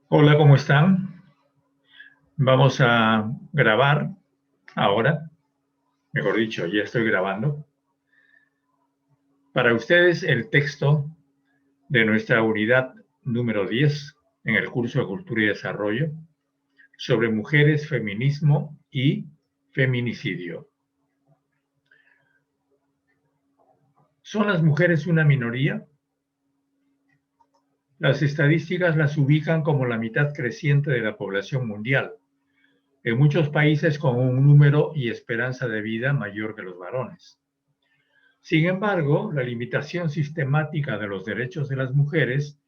Hola, ¿cómo están? Vamos a grabar ahora, mejor dicho, ya estoy grabando, para ustedes el texto de nuestra unidad número 10 en el curso de Cultura y Desarrollo sobre mujeres, feminismo y feminicidio. ¿Son las mujeres una minoría? Las estadísticas las ubican como la mitad creciente de la población mundial, en muchos países con un número y esperanza de vida mayor que los varones. Sin embargo, la limitación sistemática de los derechos de las mujeres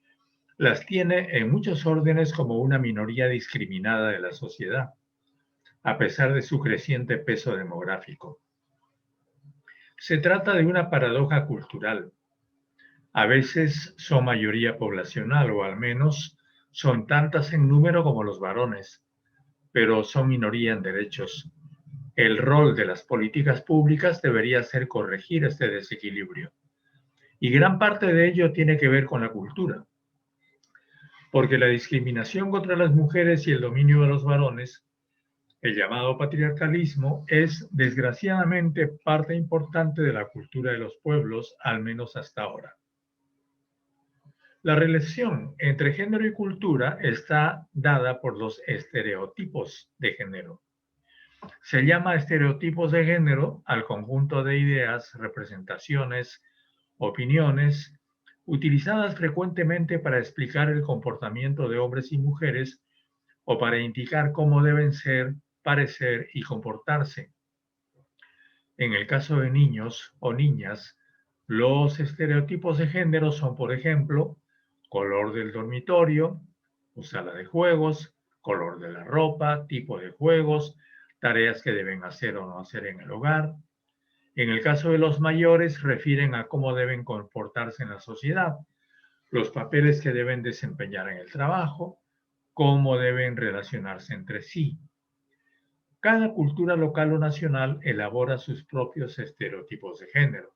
las tiene en muchos órdenes como una minoría discriminada de la sociedad, a pesar de su creciente peso demográfico. Se trata de una paradoja cultural. A veces son mayoría poblacional, o al menos son tantas en número como los varones, pero son minoría en derechos. El rol de las políticas públicas debería ser corregir este desequilibrio. Y gran parte de ello tiene que ver con la cultura, porque la discriminación contra las mujeres y el dominio de los varones, el llamado patriarcalismo, es desgraciadamente parte importante de la cultura de los pueblos, al menos hasta ahora. La relación entre género y cultura está dada por los estereotipos de género. Se llama estereotipos de género al conjunto de ideas, representaciones, opiniones, utilizadas frecuentemente para explicar el comportamiento de hombres y mujeres o para indicar cómo deben ser, parecer y comportarse. En el caso de niños o niñas, los estereotipos de género son, por ejemplo, color del dormitorio o sala de juegos, color de la ropa, tipo de juegos, tareas que deben hacer o no hacer en el hogar. En el caso de los mayores, refieren a cómo deben comportarse en la sociedad, los papeles que deben desempeñar en el trabajo, cómo deben relacionarse entre sí. Cada cultura local o nacional elabora sus propios estereotipos de género.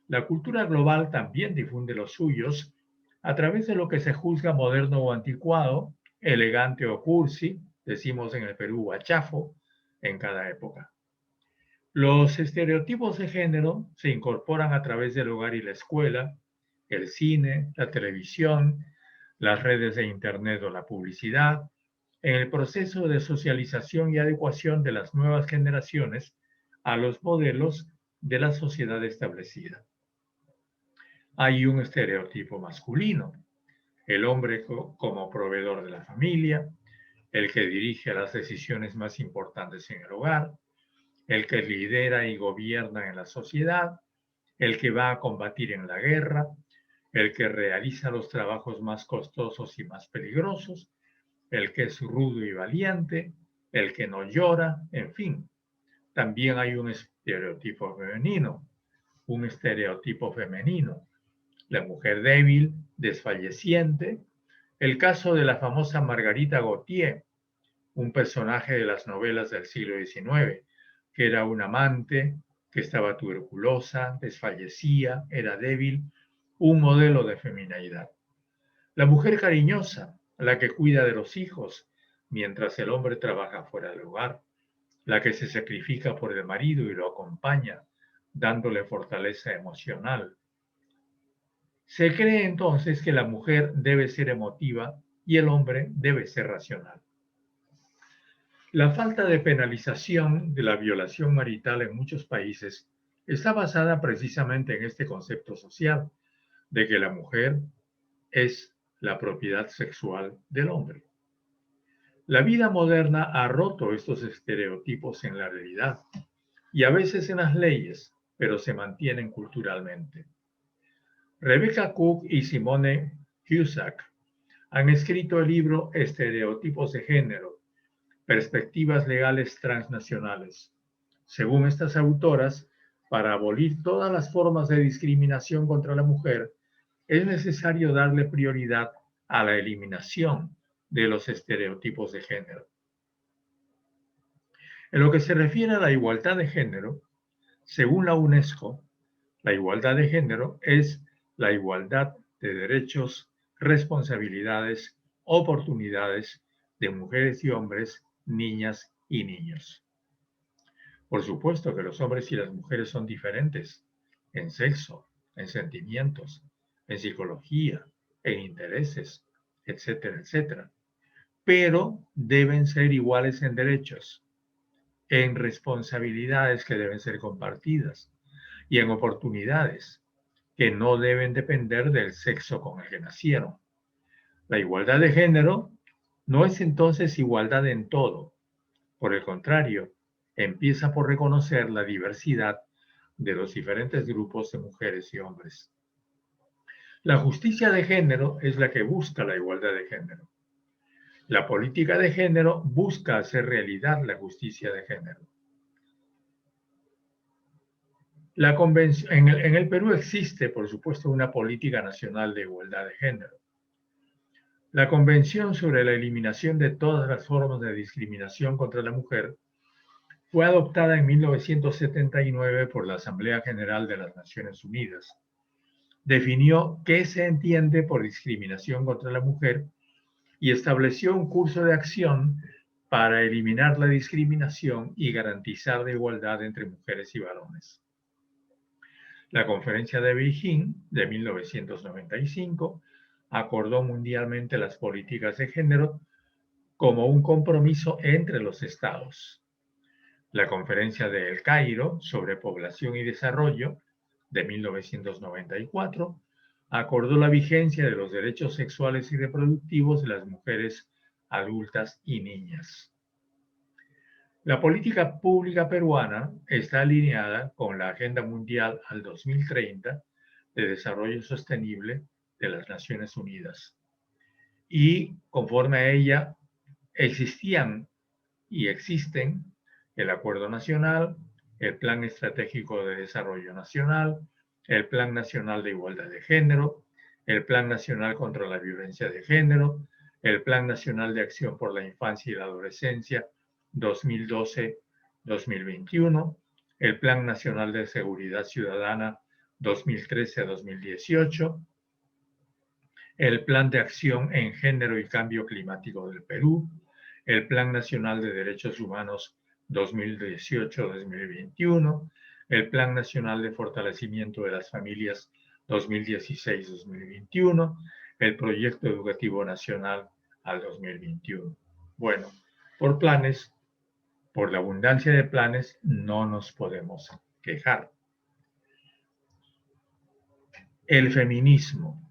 La cultura global también difunde los suyos a través de lo que se juzga moderno o anticuado, elegante o cursi, decimos en el Perú guachafo, en cada época. Los estereotipos de género se incorporan a través del hogar y la escuela, el cine, la televisión, las redes de Internet o la publicidad, en el proceso de socialización y adecuación de las nuevas generaciones a los modelos de la sociedad establecida. Hay un estereotipo masculino, el hombre como proveedor de la familia, el que dirige las decisiones más importantes en el hogar, el que lidera y gobierna en la sociedad, el que va a combatir en la guerra, el que realiza los trabajos más costosos y más peligrosos, el que es rudo y valiente, el que no llora, en fin. También hay un estereotipo femenino, la mujer débil, desfalleciente, el caso de la famosa Margarita Gautier, un personaje de las novelas del siglo XIX, que era una amante, que estaba tuberculosa, desfallecía, era débil, un modelo de feminidad. La mujer cariñosa, la que cuida de los hijos, mientras el hombre trabaja fuera del hogar, la que se sacrifica por el marido y lo acompaña, dándole fortaleza emocional. Se cree entonces que la mujer debe ser emotiva y el hombre debe ser racional. La falta de penalización de la violación marital en muchos países está basada precisamente en este concepto social de que la mujer es la propiedad sexual del hombre. La vida moderna ha roto estos estereotipos en la realidad y a veces en las leyes, pero se mantienen culturalmente. Rebecca Cook y Simone Cusack han escrito el libro Estereotipos de Género, Perspectivas Legales Transnacionales. Según estas autoras, para abolir todas las formas de discriminación contra la mujer, es necesario darle prioridad a la eliminación de los estereotipos de género. En lo que se refiere a la igualdad de género, según la UNESCO, la igualdad de género es la igualdad de derechos, responsabilidades oportunidades de mujeres y hombres, niñas y niños. Por supuesto que los hombres y las mujeres son diferentes en sexo, en sentimientos, en psicología, en intereses, etcétera, etcétera. Pero deben ser iguales en derechos, en responsabilidades que deben ser compartidas y en oportunidades que no deben depender del sexo con el que nacieron. La igualdad de género no es entonces igualdad en todo. Por el contrario, empieza por reconocer la diversidad de los diferentes grupos de mujeres y hombres. La justicia de género es la que busca la igualdad de género. La política de género busca hacer realidad la justicia de género. En el Perú existe, por supuesto, una política nacional de igualdad de género. La Convención sobre la Eliminación de todas las formas de discriminación contra la mujer fue adoptada en 1979 por la Asamblea General de las Naciones Unidas. Definió qué se entiende por discriminación contra la mujer y estableció un curso de acción para eliminar la discriminación y garantizar la igualdad entre mujeres y varones. La Conferencia de Beijing de 1995 acordó mundialmente las políticas de género como un compromiso entre los estados. La Conferencia de El Cairo sobre Población y Desarrollo de 1994 acordó la vigencia de los derechos sexuales y reproductivos de las mujeres adultas y niñas. La política pública peruana está alineada con la Agenda Mundial al 2030 de Desarrollo Sostenible de las Naciones Unidas. Y conforme a ella existían y existen el Acuerdo Nacional, el Plan Estratégico de Desarrollo Nacional, el Plan Nacional de Igualdad de Género, el Plan Nacional contra la Violencia de Género, el Plan Nacional de Acción por la Infancia y la Adolescencia 2012-2021, el Plan Nacional de Seguridad Ciudadana 2013 a 2018, el Plan de Acción en Género y Cambio Climático del Perú, el Plan Nacional de Derechos Humanos 2018-2021, el Plan Nacional de Fortalecimiento de las Familias 2016-2021, el Proyecto Educativo Nacional al 2021. Bueno, por planes, por la abundancia de planes, no nos podemos quejar. El feminismo.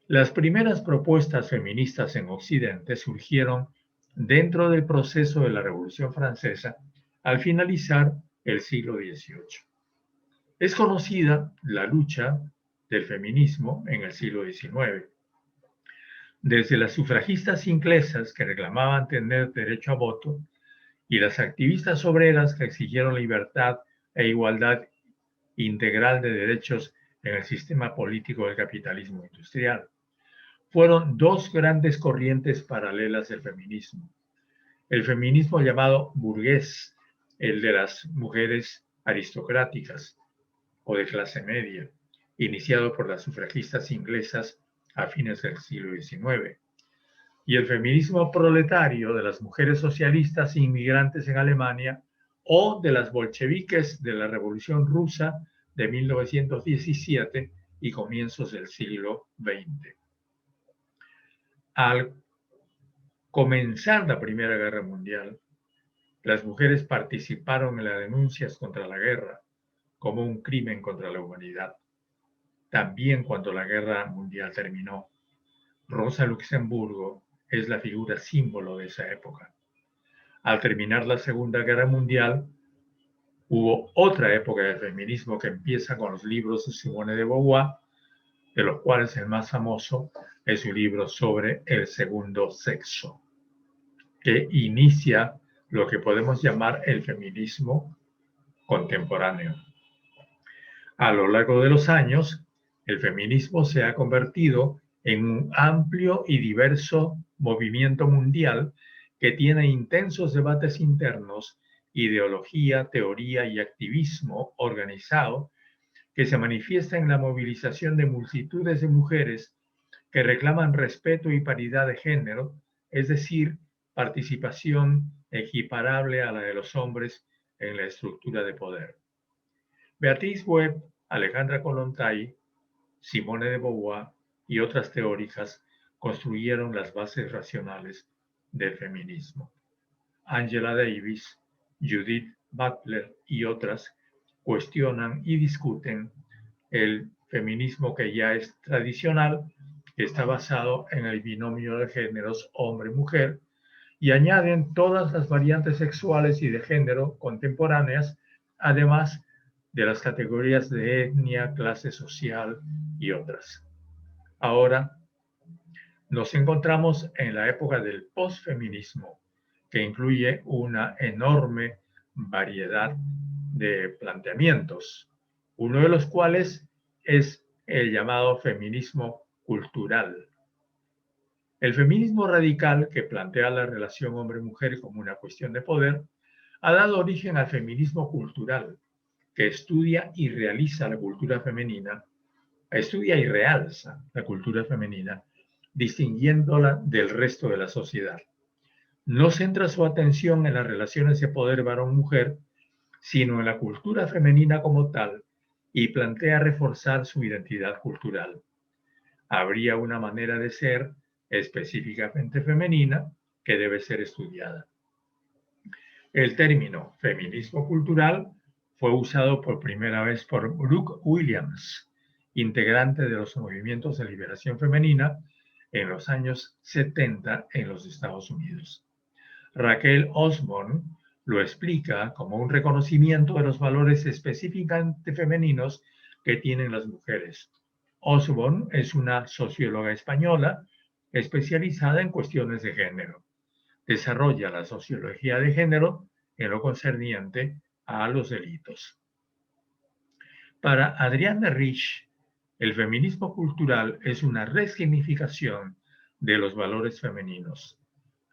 Las primeras propuestas feministas en Occidente surgieron dentro del proceso de la Revolución Francesa al finalizar el siglo XVIII. Es conocida la lucha del feminismo en el siglo XIX. Desde las sufragistas inglesas que reclamaban tener derecho a voto y las activistas obreras que exigieron libertad e igualdad integral de derechos en el sistema político del capitalismo industrial. Fueron dos grandes corrientes paralelas del feminismo. El feminismo llamado burgués, el de las mujeres aristocráticas o de clase media, iniciado por las sufragistas inglesas a fines del siglo XIX. Y el feminismo proletario de las mujeres socialistas e inmigrantes en Alemania o de las bolcheviques de la Revolución Rusa de 1917 y comienzos del siglo XX. Al comenzar la Primera Guerra Mundial, las mujeres participaron en las denuncias contra la guerra como un crimen contra la humanidad. También cuando la Guerra Mundial terminó, Rosa Luxemburgo es la figura símbolo de esa época. Al terminar la Segunda Guerra Mundial, hubo otra época del feminismo que empieza con los libros de Simone de Beauvoir, de los cuales el más famoso es su libro sobre el segundo sexo, que inicia lo que podemos llamar el feminismo contemporáneo. A lo largo de los años, el feminismo se ha convertido en un amplio y diverso movimiento mundial que tiene intensos debates internos, ideología, teoría y activismo organizado que se manifiesta en la movilización de multitudes de mujeres que reclaman respeto y paridad de género, es decir, participación equiparable a la de los hombres en la estructura de poder. Beatrice Webb, Alejandra Kollontai, Simone de Beauvoir y otras teóricas construyeron las bases racionales del feminismo. Angela Davis, Judith Butler y otras cuestionan y discuten el feminismo que ya es tradicional, que está basado en el binomio de géneros hombre-mujer, y añaden todas las variantes sexuales y de género contemporáneas, además de las categorías de etnia, clase social y otras. Ahora nos encontramos en la época del posfeminismo, que incluye una enorme variedad de planteamientos, uno de los cuales es el llamado feminismo cultural. El feminismo radical, que plantea la relación hombre-mujer como una cuestión de poder, ha dado origen al feminismo cultural, que estudia y realiza la cultura femenina, estudia y realza la cultura femenina, distinguiéndola del resto de la sociedad. No centra su atención en las relaciones de poder varón-mujer, sino en la cultura femenina como tal, y plantea reforzar su identidad cultural. Habría una manera de ser específicamente femenina que debe ser estudiada. El término feminismo cultural fue usado por primera vez por Brooke Williams, integrante de los movimientos de liberación femenina en los años 70 en los Estados Unidos. Raquel Osborne lo explica como un reconocimiento de los valores específicamente femeninos que tienen las mujeres. Osborne es una socióloga española especializada en cuestiones de género. Desarrolla la sociología de género en lo concerniente a los delitos. Para Adrienne Rich, el feminismo cultural es una resignificación de los valores femeninos.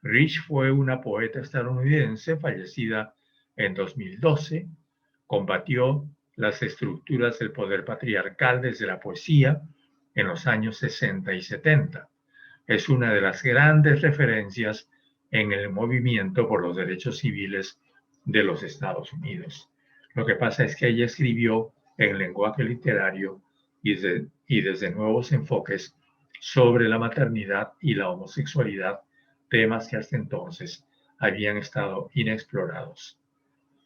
Rich fue una poeta estadounidense fallecida en 2012, combatió las estructuras del poder patriarcal desde la poesía en los años 60 y 70. Es una de las grandes referencias en el movimiento por los derechos civiles de los Estados Unidos. Lo que pasa es que ella escribió en lenguaje literario y desde nuevos enfoques sobre la maternidad y la homosexualidad, temas que hasta entonces habían estado inexplorados.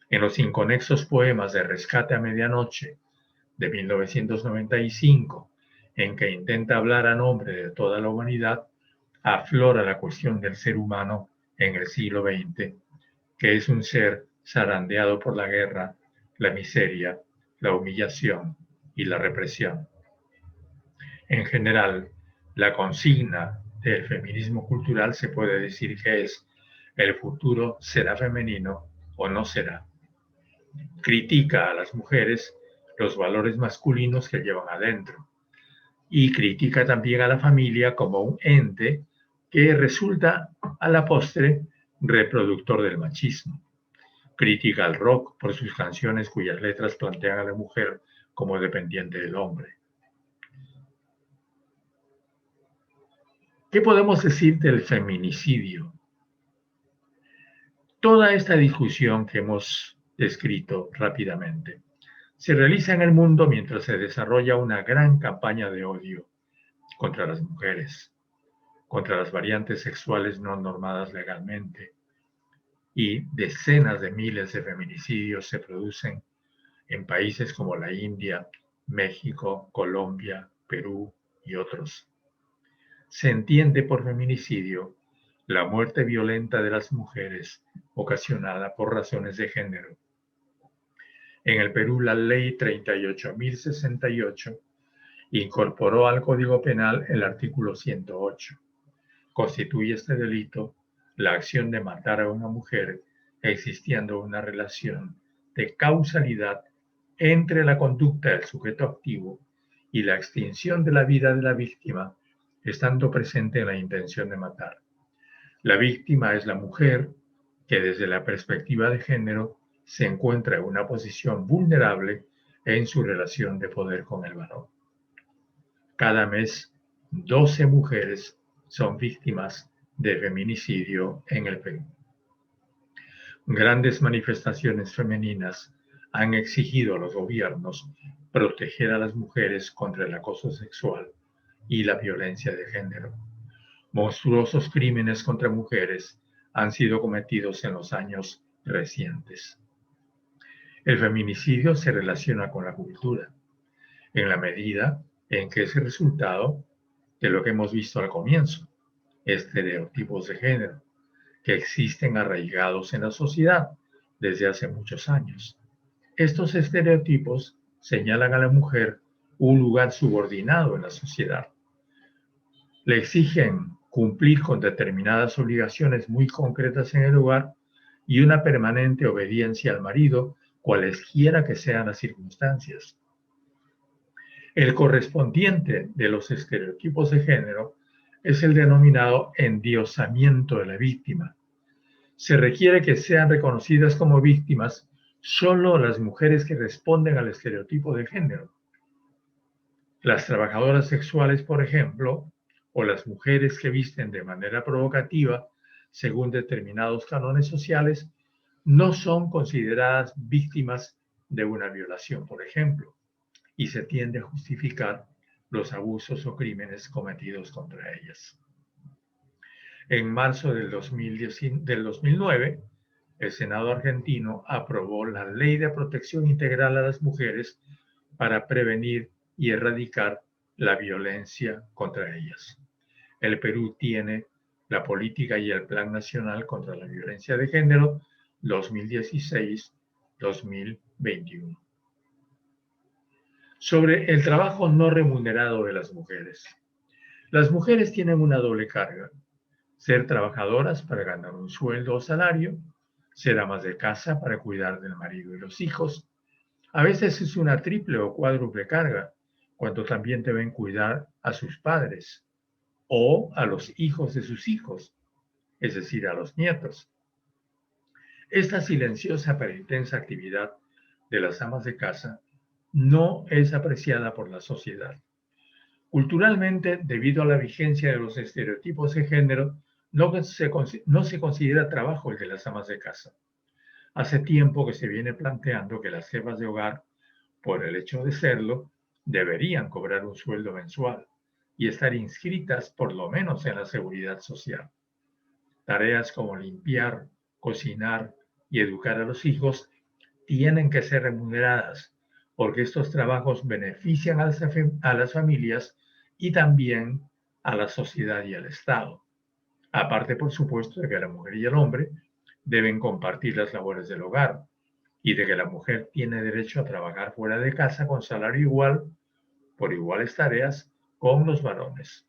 En los inconexos poemas de Rescate a Medianoche de 1995, en que intenta hablar a nombre de toda la humanidad, aflora la cuestión del ser humano en el siglo XX, que es un ser zarandeado por la guerra, la miseria, la humillación y la represión. En general, la consigna del feminismo cultural se puede decir que es: el futuro será femenino o no será. Critica a las mujeres los valores masculinos que llevan adentro y critica también a la familia como un ente que resulta a la postre reproductor del machismo. Critica al rock por sus canciones cuyas letras plantean a la mujer como dependiente del hombre. ¿Qué podemos decir del feminicidio? Toda esta discusión que hemos descrito rápidamente se realiza en el mundo mientras se desarrolla una gran campaña de odio contra las mujeres, contra las variantes sexuales no normadas legalmente, y decenas de miles de feminicidios se producen en países como la India, México, Colombia, Perú y otros. Se entiende por feminicidio la muerte violenta de las mujeres ocasionada por razones de género. En el Perú, la ley 38.068 incorporó al Código Penal el artículo 108. Constituye este delito la acción de matar a una mujer existiendo una relación de causalidad entre la conducta del sujeto activo y la extinción de la vida de la víctima, estando presente en la intención de matar. La víctima es la mujer que desde la perspectiva de género se encuentra en una posición vulnerable en su relación de poder con el varón. Cada mes 12 mujeres son víctimas de feminicidio en el Perú. Grandes manifestaciones femeninas han exigido a los gobiernos proteger a las mujeres contra el acoso sexual y la violencia de género. Monstruosos crímenes contra mujeres han sido cometidos en los años recientes. El feminicidio se relaciona con la cultura, en la medida en que es el resultado de lo que hemos visto al comienzo, estereotipos de género, que existen arraigados en la sociedad desde hace muchos años. Estos estereotipos señalan a la mujer un lugar subordinado en la sociedad. Le exigen cumplir con determinadas obligaciones muy concretas en el hogar y una permanente obediencia al marido, cualesquiera que sean las circunstancias. El correspondiente de los estereotipos de género es el denominado endiosamiento de la víctima. Se requiere que sean reconocidas como víctimas solo las mujeres que responden al estereotipo de género. Las trabajadoras sexuales, por ejemplo, o las mujeres que visten de manera provocativa, según determinados cánones sociales, no son consideradas víctimas de una violación, por ejemplo, y se tiende a justificar los abusos o crímenes cometidos contra ellas. En marzo del 2009, el Senado argentino aprobó la Ley de Protección Integral a las Mujeres para prevenir y erradicar la violencia contra ellas. El Perú tiene la Política y el Plan Nacional contra la Violencia de Género 2016-2021. Sobre el trabajo no remunerado de las mujeres. Las mujeres tienen una doble carga: ser trabajadoras para ganar un sueldo o salario, ser amas de casa para cuidar del marido y los hijos. A veces es una triple o cuádruple carga, cuando también deben cuidar a sus padres o a los hijos de sus hijos, es decir, a los nietos. Esta silenciosa pero intensa actividad de las amas de casa no es apreciada por la sociedad. Culturalmente, debido a la vigencia de los estereotipos de género, no se considera trabajo el de las amas de casa. Hace tiempo que se viene planteando que las jefas de hogar, por el hecho de serlo, deberían cobrar un sueldo mensual y estar inscritas por lo menos en la seguridad social. Tareas como limpiar, cocinar y educar a los hijos tienen que ser remuneradas, porque estos trabajos benefician a las familias y también a la sociedad y al Estado. Aparte, por supuesto, de que la mujer y el hombre deben compartir las labores del hogar y de que la mujer tiene derecho a trabajar fuera de casa con salario igual, por iguales tareas, con los varones.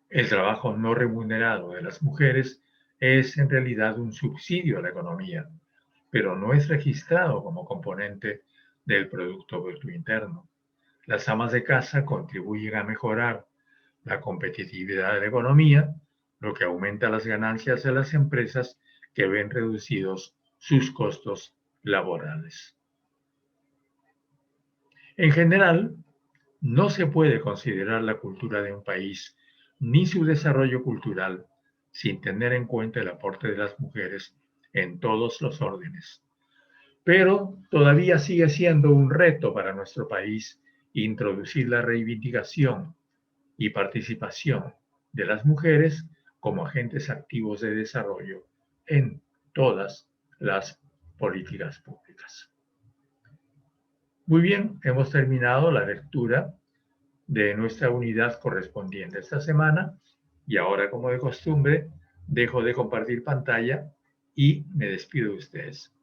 El trabajo no remunerado de las mujeres es en realidad un subsidio a la economía, pero no es registrado como componente del Producto Bruto Interno. Las amas de casa contribuyen a mejorar la competitividad de la economía, lo que aumenta las ganancias de las empresas que ven reducidos sus costos laborales. En general, no se puede considerar la cultura de un país ni su desarrollo cultural sin tener en cuenta el aporte de las mujeres en todos los órdenes. Pero todavía sigue siendo un reto para nuestro país introducir la reivindicación y participación de las mujeres como agentes activos de desarrollo en todas las políticas públicas. Muy bien, hemos terminado la lectura de nuestra unidad correspondiente esta semana y ahora, como de costumbre, dejo de compartir pantalla y me despido de ustedes.